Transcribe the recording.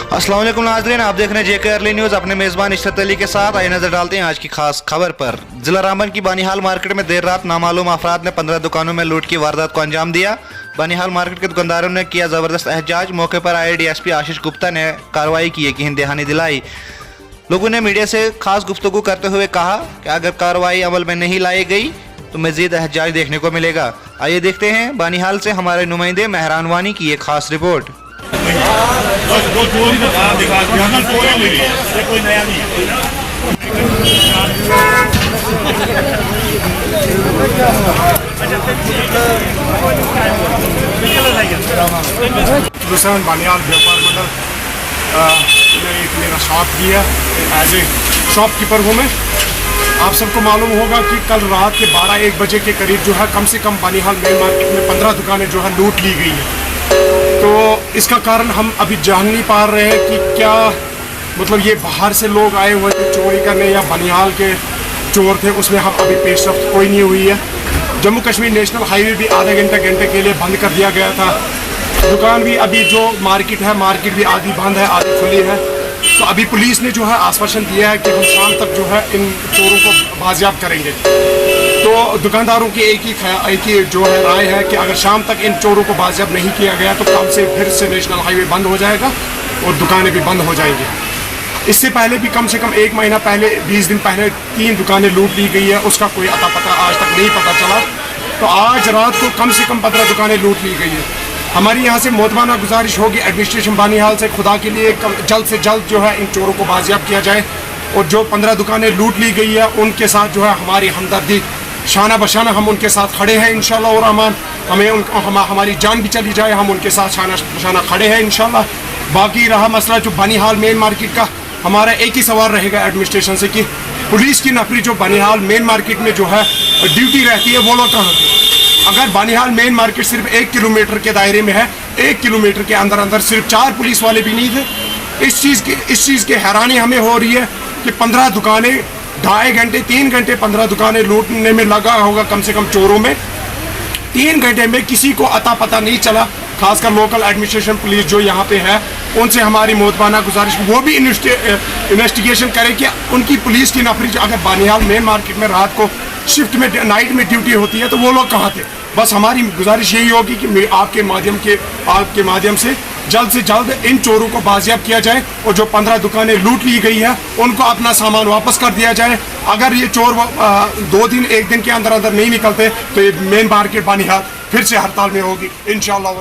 अस्सलाम वालेकुम नाज़रीन, आप देख रहे हैं जेके अर्ली न्यूज़ अपने मेज़बान इशरत अली के साथ। आइए नजर डालते हैं आज की खास खबर पर। जिला रामबन की बानिहाल मार्केट में देर रात नामालूम अफराद ने 15 दुकानों में लूट की वारदात को अंजाम दिया। बानिहाल मार्केट के दुकानदारों ने किया जबरदस्त एहतजाज। मौके पर आए डीएसपी आशीष गुप्ता ने कार्रवाई की यकीन दहानी दिलाई। लोगों ने मीडिया से खास गुफ्तगू करते हुए कहा कि अगर कार्रवाई अमल में नहीं लाई गई तो मजीद एहतजाज देखने को मिलेगा। आइए देखते हैं बानिहाल से हमारे नुमाइंदे मेहरान वानी की एक खास रिपोर्ट। बानिहाल व्यापार मंडल ने एक मेरा साथ दिया। एज ए शॉपकीपर हूँ मैं। आप सबको मालूम होगा कि कल रात के 12-1 बजे के करीब जो है कम से कम बानिहाल मेन मार्केट में 15 दुकानें जो है लूट ली गई है। तो इसका कारण हम अभी जान नहीं पा रहे हैं कि क्या मतलब ये बाहर से लोग आए हुए थे चोरी करने या बानिहाल के चोर थे, उसमें हम अभी पेशरफ्त कोई नहीं हुई है। जम्मू कश्मीर नेशनल हाईवे भी आधे घंटे के लिए बंद कर दिया गया था। दुकान भी अभी जो मार्केट भी आधी बंद है आधी खुली है। तो अभी पुलिस ने जो है आश्वासन दिया है कि हम शाम तक जो है इन चोरों को बाजियाब करेंगे। तो दुकानदारों की एक ही जो है राय है कि अगर शाम तक इन चोरों को बाजियाब नहीं किया गया तो कल से फिर से नेशनल हाईवे बंद हो जाएगा और दुकानें भी बंद हो जाएंगी। इससे पहले भी कम से कम 1 महीना पहले 20 दिन पहले 3 दुकानें लूट ली गई है, उसका कोई अता पता आज तक नहीं पता चला। तो आज रात को कम से कम 15 दुकानें लूट ली गई है। हमारी यहाँ से मोतबाना गुजारिश होगी एडमिनिस्ट्रेशन बानिहाल से, खुदा के लिए जल्द से जल्द जो है इन चोरों को बाजियाब किया जाए और जो 15 दुकानें लूट ली गई है उनके साथ जो है हमारी हमदर्दी शाना बशाना हम उनके साथ खड़े हैं इंशाल्लाह। और हमारी जान भी चली जाए हम उनके साथ शाना बशाना खड़े हैं इंशाल्लाह। बाकी रहा मसला जो बानिहाल मेन मार्केट का, हमारा एक ही सवाल रहेगा एडमिनिस्ट्रेशन से कि पुलिस की नफरी जो बानिहाल मेन मार्केट में जो है ड्यूटी रहती है वो लोग कहाँ थे। अगर बानिहाल मेन मार्केट सिर्फ 1 किलोमीटर के दायरे में है, 1 किलोमीटर के अंदर सिर्फ 4 पुलिस वाले भी नहीं थे। इस चीज़ की हैरानी हमें हो रही है कि 15 दुकानें 2.5 घंटे 3 घंटे 15 दुकानें लूटने में लगा होगा कम से कम चोरों में। 3 घंटे में किसी को अता पता नहीं चला। खासकर लोकल एडमिनिस्ट्रेशन पुलिस जो यहाँ पे है उनसे हमारी मोतबाना गुजारिश वो भी इन्वेस्टिगेशन करे कि उनकी पुलिस की नफरी अगर बानिहाल मेन मार्केट में रात को शिफ्ट में नाइट में ड्यूटी होती है तो वो लोग कहाँ थे। बस हमारी गुजारिश यही होगी कि आपके माध्यम से जल्द इन चोरों को बाजियाब किया जाए और जो 15 दुकानें लूट ली गई है उनको अपना सामान वापस कर दिया जाए। अगर ये चोर 1 दिन के अंदर नहीं निकलते तो ये मेन मार्केट बानिहाल फिर से हड़ताल में होगी इंशाअल्लाह।